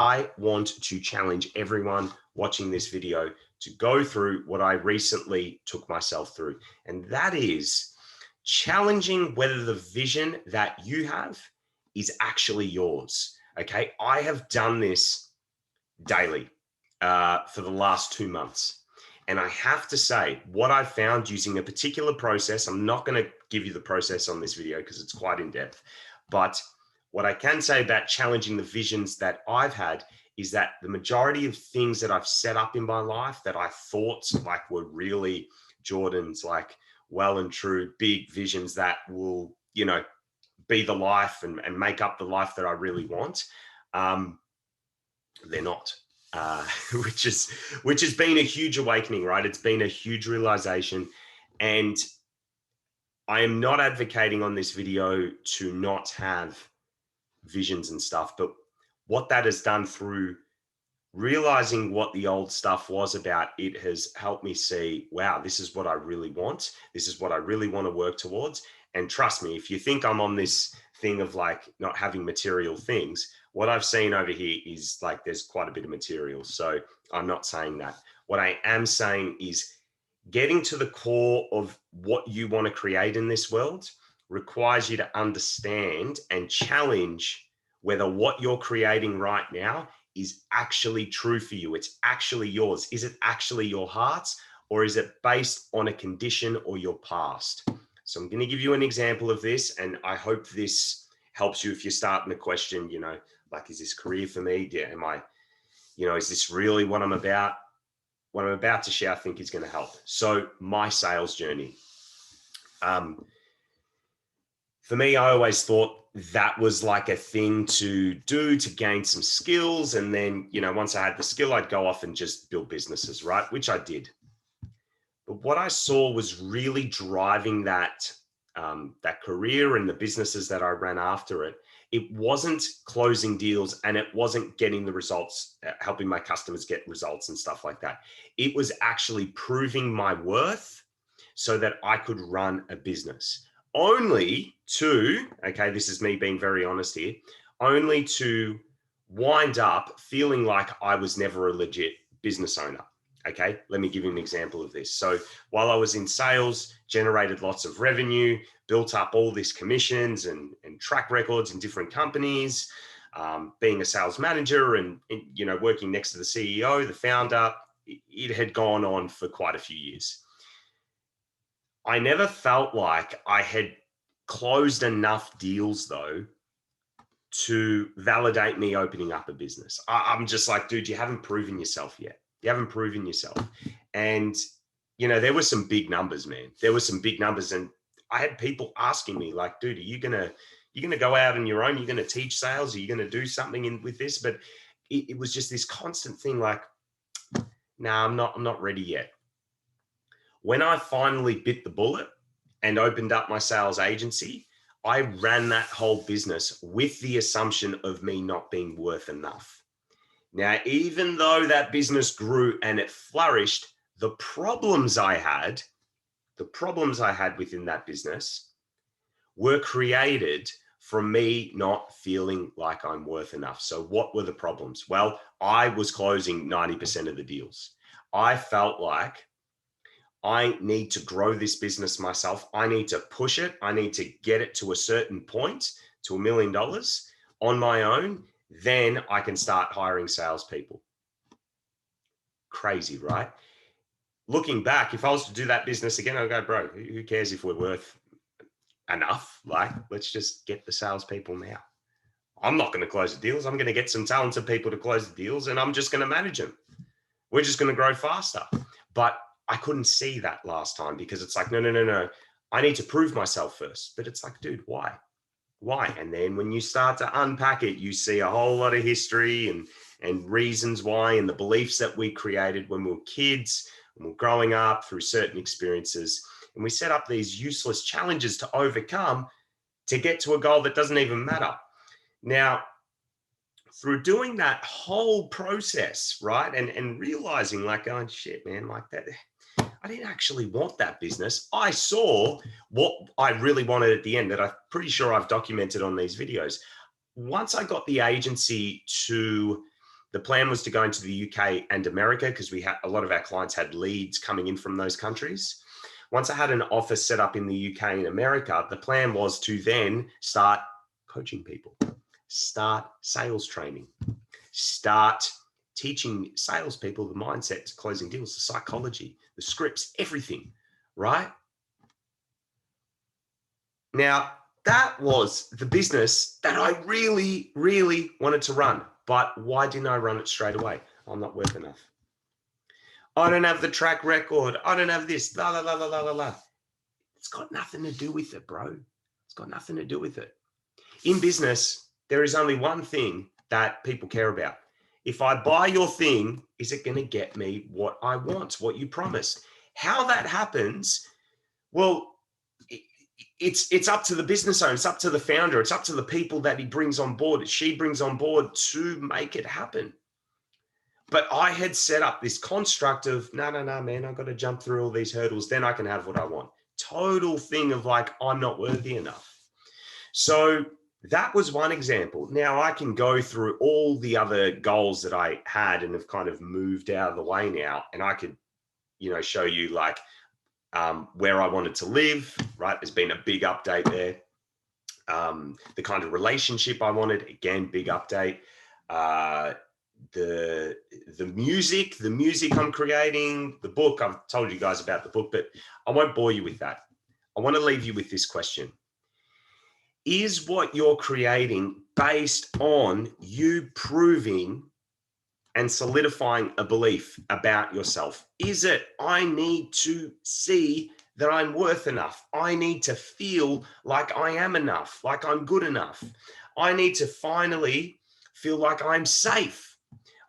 I want to challenge everyone watching this video to go through what I recently took myself through. And that is challenging whether the vision that you have is actually yours. Okay. I have done this daily for the last 2 months. And I have to say, what I found using a particular process, I'm not going to give you the process on this video because it's quite in depth, but what I can say about challenging the visions that I've had is that the majority of things that I've set up in my life that I thought like were really Jordan's like well and true big visions that will, you know, be the life and make up the life that I really want. They're not, which has been a huge awakening, right? It's been a huge realization. And I am not advocating on this video to not have visions and stuff, but what that has done through realizing what the old stuff was about, it has helped me see, wow, this is what I really want. This is what I really want to work towards. And trust me, if you think I'm on this thing of like not having material things, what I've seen over here is like there's quite a bit of material. So I'm not saying that. What I am saying is getting to the core of what you want to create in this world requires you to understand and challenge whether what you're creating right now is actually true for you. It's actually yours. Is it actually your heart's, or is it based on a condition or your past? So I'm going to give you an example of this, and I hope this helps you if you're starting to question, you know, like, is this career for me? Yeah, am I, you know, is this really what I'm about? What I'm about to share, I think is going to help. So my sales journey. For me, I always thought that was like a thing to do to gain some skills. And then, you know, once I had the skill, I'd go off and just build businesses, right? Which I did. But what I saw was really driving that, that career and the businesses that I ran after it. It wasn't closing deals and it wasn't getting the results, helping my customers get results and stuff like that. It was actually proving my worth so that I could run a business. Only to, okay, this is me being very honest here, only to wind up feeling like I was never a legit business owner. Okay, let me give you an example of this. So while I was in sales, generated lots of revenue, built up all these commissions and track records in different companies, being a sales manager and, you know, working next to the CEO, the founder, it had gone on for quite a few years. I never felt like I had closed enough deals though to validate me opening up a business. I'm just like, dude, you haven't proven yourself yet. You haven't proven yourself. And, you know, there were some big numbers, man. There were some big numbers. And I had people asking me like, dude, are you going to go out on your own? You're going to teach sales? Are you going to do something with this? But it was just this constant thing like, nah, I'm not ready yet. When I finally bit the bullet and opened up my sales agency, I ran that whole business with the assumption of me not being worth enough. Now, even though that business grew and it flourished, the problems I had within that business were created from me not feeling like I'm worth enough. So what were the problems? Well, I was closing 90% of the deals. I felt like I need to grow this business myself. I need to push it. I need to get it to a certain point, to $1 million on my own. Then I can start hiring salespeople. Crazy, right? Looking back, if I was to do that business again, I'd go, bro, who cares if we're worth enough? Like, let's just get the salespeople now. I'm not going to close the deals. I'm going to get some talented people to close the deals and I'm just going to manage them. We're just going to grow faster. But I couldn't see that last time because it's like, no. I need to prove myself first. But it's like, dude, why? And then when you start to unpack it, you see a whole lot of history and reasons why and the beliefs that we created when we were kids, when we were growing up through certain experiences. And we set up these useless challenges to overcome to get to a goal that doesn't even matter. Now, through doing that whole process, right, and realizing like, oh, shit, man, like that, I didn't actually want that business. I saw what I really wanted at the end that I'm pretty sure I've documented on these videos. Once I got the agency to The plan was to go into the UK and America because we had a lot of our clients had leads coming in from those countries. Once I had an office set up in the UK and America, the plan was to then start coaching people, start sales training, start teaching salespeople the mindset to closing deals, the psychology, the scripts, everything, right? Now, that was the business that I really, really wanted to run. But why didn't I run it straight away? I'm not worth enough. I don't have the track record. I don't have this, la, la, la, la, la, la, la. It's got nothing to do with it, bro. It's got nothing to do with it. In business, there is only one thing that people care about. If I buy your thing, is it going to get me what I want, what you promised? How that happens, well, it's up to the business owner, it's up to the founder, it's up to the people that he brings on board, she brings on board to make it happen. But I had set up this construct of, no, man, I've got to jump through all these hurdles, then I can have what I want. Total thing of like, I'm not worthy enough. So that was one example. Now I can go through all the other goals that I had and have kind of moved out of the way now. And I could, show you like where I wanted to live, right? There's been a big update there. The kind of relationship I wanted, again, big update. The music I'm creating, the book, I've told you guys about the book, but I won't bore you with that. I want to leave you with this question. Is what you're creating based on you proving and solidifying a belief about yourself? Is it, I need to see that I'm worth enough. I need to feel like I am enough, like I'm good enough. I need to finally feel like I'm safe.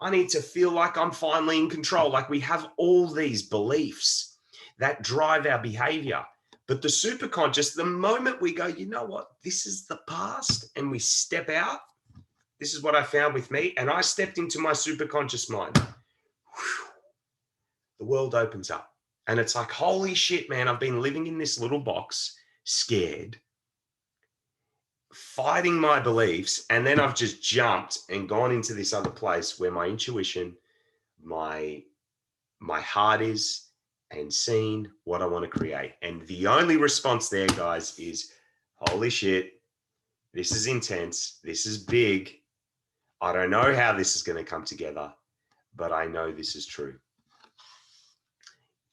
I need to feel like I'm finally in control. Like we have all these beliefs that drive our behavior. But the superconscious, the moment we go, you know what, this is the past, and we step out, this is what I found with me. And I stepped into my superconscious mind. Whew, the world opens up. And it's like, holy shit, man, I've been living in this little box, scared, fighting my beliefs. And then I've just jumped and gone into this other place where my intuition, my heart is, and seen what I want to create. And the only response there, guys, is, holy shit, this is intense. This is big. I don't know how this is going to come together, but I know this is true.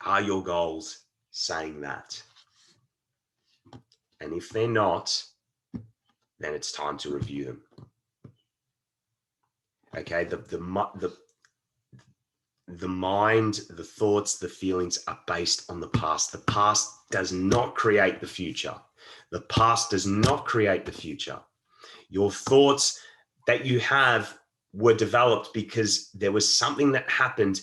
Are your goals saying that? And if they're not, then it's time to review them. Okay, the mind, the thoughts, the feelings are based on the past. The past does not create the future. The past does not create the future. Your thoughts that you have were developed because there was something that happened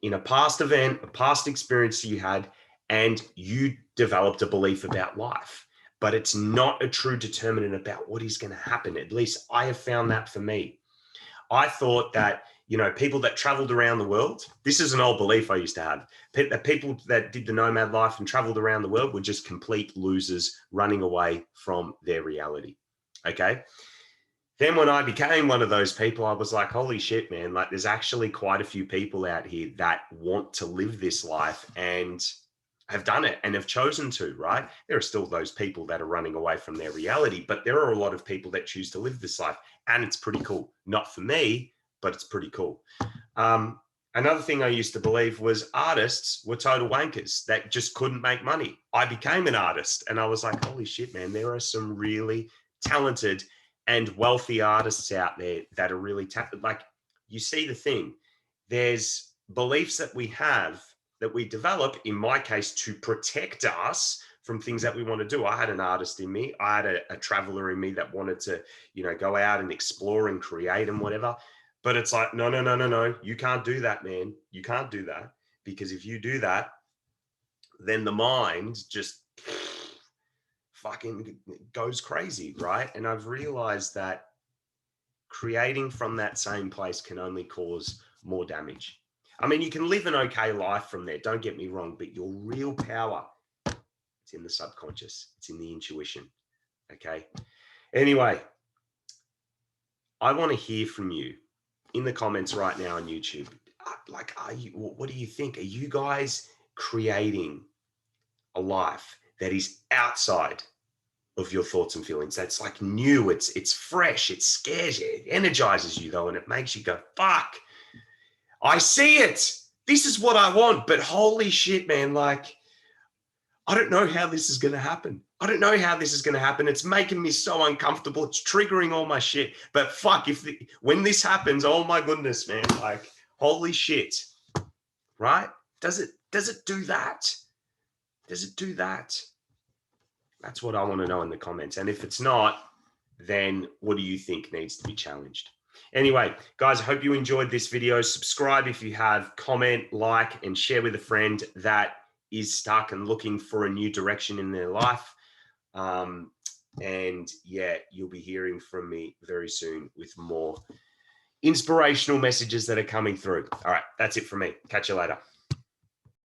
in a past event, a past experience you had, and you developed a belief about life. But it's not a true determinant about what is going to happen. At least I have found that for me. I thought that, people that traveled around the world, this is an old belief I used to have, that people that did the nomad life and traveled around the world were just complete losers running away from their reality. Okay. Then when I became one of those people, I was like, holy shit, man, like there's actually quite a few people out here that want to live this life and have done it and have chosen to, right? There are still those people that are running away from their reality, but there are a lot of people that choose to live this life, and it's pretty cool. Not for me, but it's pretty cool. Another thing I used to believe was artists were total wankers that just couldn't make money. I became an artist and I was like, holy shit, man, there are some really talented and wealthy artists out there that are really talented. Like, you see the thing, there's beliefs that we have that we develop, in my case, to protect us from things that we want to do. I had an artist in me. I had a traveler in me that wanted to, go out and explore and create and whatever. But it's like, no. You can't do that, man. You can't do that, because if you do that, then the mind just fucking goes crazy, right? And I've realized that creating from that same place can only cause more damage. I mean, you can live an okay life from there, don't get me wrong, but your real power, it's in the subconscious, it's in the intuition, okay? Anyway, I want to hear from you. in the comments right now on YouTube, like, what do you think? Are you guys creating a life that is outside of your thoughts and feelings? That's like new, it's fresh, it scares you, it energizes you though, and it makes you go, fuck, I see it. This is what I want, but holy shit, man, like, I don't know how this is going to happen. I don't know how this is going to happen. It's making me so uncomfortable. It's triggering all my shit. But fuck, when this happens, oh my goodness, man, like, holy shit, right? Does it do that? Does it do that? That's what I want to know in the comments. And if it's not, then what do you think needs to be challenged? Anyway, guys, I hope you enjoyed this video. Subscribe if you have, comment, like, and share with a friend that is stuck and looking for a new direction in their life. And yeah, you'll be hearing from me very soon with more inspirational messages that are coming through. All right, that's it from me. Catch you later.